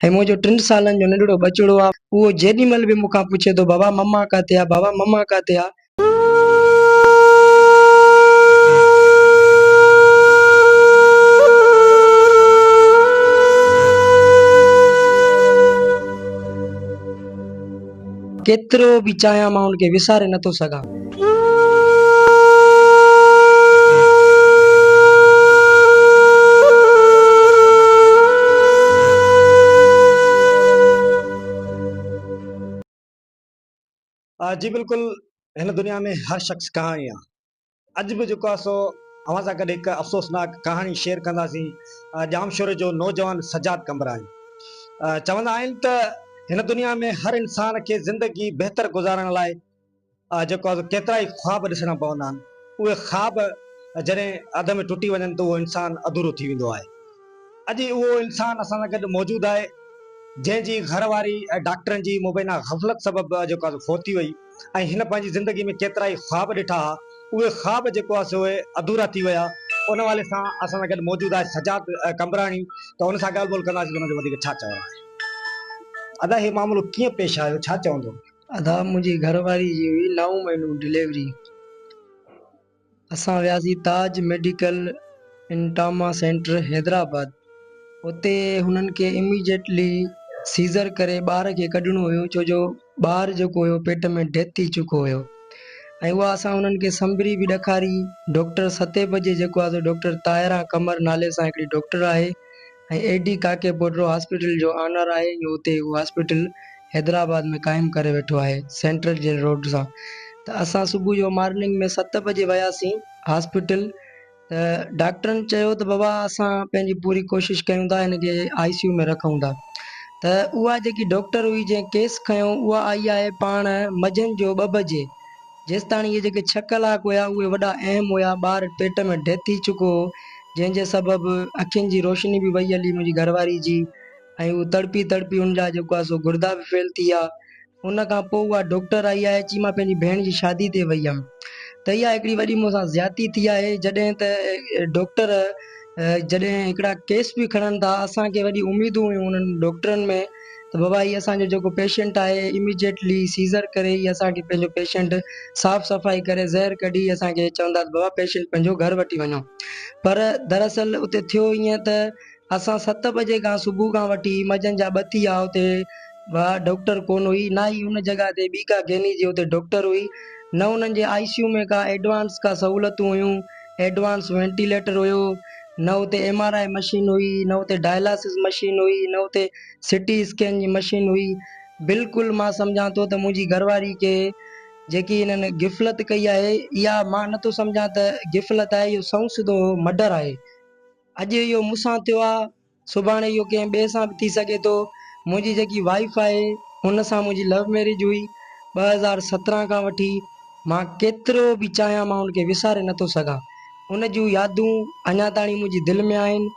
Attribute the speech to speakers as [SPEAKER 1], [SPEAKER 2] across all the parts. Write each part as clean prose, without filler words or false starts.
[SPEAKER 1] ऐं मुंहिंजो 3 सालनि जो नंढड़ो बचिड़ो आहे, उहो जेॾी महिल बि मूंखां पुछे थो बाबा मम्मा काथे आहे, बाबा मम्मा काथे आहे। केतिरो बि चाहियां मां हुनखे विसारे नथो सघां।
[SPEAKER 2] जी बिल्कुल, हिन दुनिया में हर शख्स कहाणी आहे। अॼु बि जेको आहे सो अवां सां गॾु हिकु अफ़सोसनाक कहाणी शेयर कंदासीं। जामशोर जो नौजवान सजाद कमरानी। चवंदा आहिनि त हिन दुनिया में हर इंसान खे ज़िंदगी बहितर गुज़ारण लाइ जेको आहे केतिरा ई ख्वाब ॾिसणा पवंदा आहिनि। उहे ख्वाब जॾहिं अध में टुटी वञनि त उहो इंसान अधूरो थी वेंदो आहे। अॼु उहो इंसान असां सां गॾु मौजूदु आहे जंहिंजी घरवारी डॉक्टरनि जी मुबैना ग़फ़लत सबबु जेको आहे फोती वई, ऐं हिन पंहिंजी ज़िंदगी में केतिरा ई ख्वाब ॾिठा। उहे ख्वाब जेको आहे सो उहे अधूरा थी विया। उन वाले सां असां सां गॾु मौजूदु आहे सजाद कमरानी। त उन सां ॻाल्हि ॿोल कंदासीं त हुनजो वधीक छा चवणो आहे। अदा हे मामलो कीअं पेश आयो, छा चवंदो?
[SPEAKER 1] अदा मुंहिंजी घरवारी जी हुई 9 महीनों डिलीवरी। असां वियासीं ताज मेडिकल इन ट्रामा सेंटर हैदराबाद। उते हुननि खे इमीडिएटली सीज़र करे ॿार खे कढणो हुयो, छो जो ॿारु जेको हुयो पेट में डेथ थी चुको हुयो। ऐं उहा असां हुननि खे संभरी बि ॾेखारी। डॉक्टर 7 बजे जेको आहे डॉक्टर ताहिरा कमर नाले सां हिकिड़ी डॉक्टर आहे, ऐं एडी काके पोड्रो हॉस्पिटल जो ऑनर आहे। उते उहो हॉस्पिटल हैदराबाद में क़ाइमु करे वेठो आहे सेंट्रल जेल रोड सां। त असां सुबुह जो मॉर्निंग में 7 बजे वियासीं हॉस्पिटल। त डॉक्टरनि चयो त बाबा असां पंहिंजी पूरी कोशिशि कयूं था हिनखे ICU में रखूं था। त उहा जेकी डॉक्टर हुई जंहिं केस खयो, उहा आई आहे पाण मंझंदि जो 2 बजे। जेसिताणी इहे जेके 6 कलाक हुया उहे वॾा अहम हुया। ॿारु पेट में डेथ थी चुको हो, जंहिंजे सबबु अखियुनि जी रोशनी बि वई हली मुंहिंजी घरवारी जी, ऐं उहो तड़पी तड़पी उनजा जेको आहे सो गुर्दा बि फेल थी विया। उन खां पोइ उहा डॉक्टर आई आहे, चई मां पंहिंजी भेण जी शादी ते वई हुयमि। त इहा हिकिड़ी वॾी मूंसां ज़्यादती थी आहे। जॾहिं त डॉक्टर जॾहिं हिकिड़ा केस बि खणनि था, असांखे वॾी उमेदूं हुयूं उन्हनि डॉक्टरनि में त बाबा हीअ असांजो जेको पेशेंट आहे इमीडिएटली सीज़र करे हीअ असांखे पंहिंजो पेशेंट साफ़ सफ़ाई करे ज़हर कढी असांखे चवंदा बाबा पेशेंट पंहिंजो घर वठी वञो। पर दरअसल उते थियो ईअं त असां 7 बजे खां सुबुह खां वठी मंझंदि जा 2 थी विया, उते डॉक्टर कोन हुई, ना ई हुन जॻह ते ॿी का गैनी जी उते डॉक्टर हुई, न हुननि जे ICU में का एडवांस का सहूलियतूं हुयूं, एडवांस वेंटिलेटर हुयो, न उते MRI मशीन हुई, न उते डायलिसिस मशीन हुई, न उते CT स्कैन जी मशीन हुई। बिल्कुलु मां सम्झां थो त मुंहिंजी घरवारी खे जेकी हिननि गिफ़लत कई आहे, इहा मां नथो सम्झां त गिफ़लत आहे, इहो सऊं सिधो मर्डर आहे। अॼु इहो मूंसां थियो आहे, सुभाणे इहो कंहिं ॿिए सां बि थी सघे थो। मुंहिंजी जेकी वाइफ आहे हुन सां मुंहिंजी लव मैरिज हुई 2017 खां वठी। मां केतिरो बि चाहियां मां हुनखे विसारे नथो सघां। उन जूं यादूं अञा ताईं मुंहिंजी दिलि में आहिनि,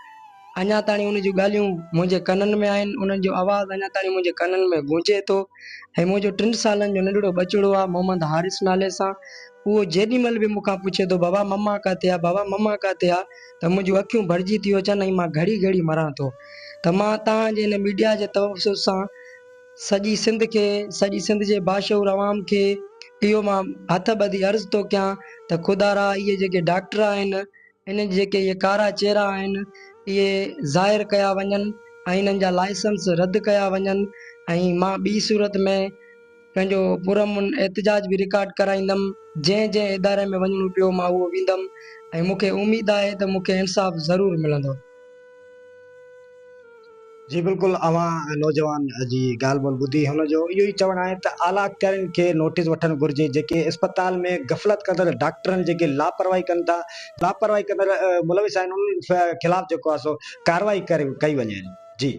[SPEAKER 1] अञा ताईं उन जूं ॻाल्हियूं मुंहिंजे कननि में आहिनि, उन्हनि जो आवाज़ु अञा ताईं मुंहिंजे कननि में गूंजे थो। ऐं मुंहिंजो 3 सालनि जो नंढड़ो बचिड़ो आहे मोहम्मद हारिस नाले सां। उहो जेॾी महिल बि मूंखां पुछे थो बाबा मम्मा काथे आहे, बाबा मम्मा काथे आहे, त मुंहिंजूं अखियूं भरिजी थियूं अचनि, ऐं मां घड़ी घड़ी मरां थो। त मां तव्हांजे हिन मीडिया जे तवसुस सां सॼी सिंध खे, सॼी सिंध जे बाशऊर अवाम खे इहो मां हथ ॿधी अर्ज़ु थो कयां त ख़ुदारा इहे जेके डॉक्टर आहिनि, इन्हनि जेके इहे कारा चेहरा आहिनि, इहे ज़ाहिर कया वञनि ऐं इन्हनि जा लाइसेंस रद्द कया वञनि। ऐं मां ॿी सूरत में पंहिंजो पुरअमन एहतजाज बि रिकॉर्ड कराईंदुमि। जंहिं जंहिं इदारे में वञिणो पियो मां उहो वेंदुमि, ऐं मूंखे उमेद आहे त मूंखे इंसाफ़ ज़रूरु मिलंदो।
[SPEAKER 2] जी बिल्कुलु, अवां नौजवान जी ॻाल्हि ॿोल ॿुधी। हुनजो इहो ई चवणु आहे त आला अख़्तियारनि खे नोटिस वठणु घुरिजे। जेके अस्पताल में ग़फ़लत कंदड़ डॉक्टरनि जेके लापरवाही कनि था, लापरवाही कंदड़ मुलविस आहिनि, उन्हनि ख़िलाफ़ु जेको आहे सो कार्रवाई कई वञे। जी।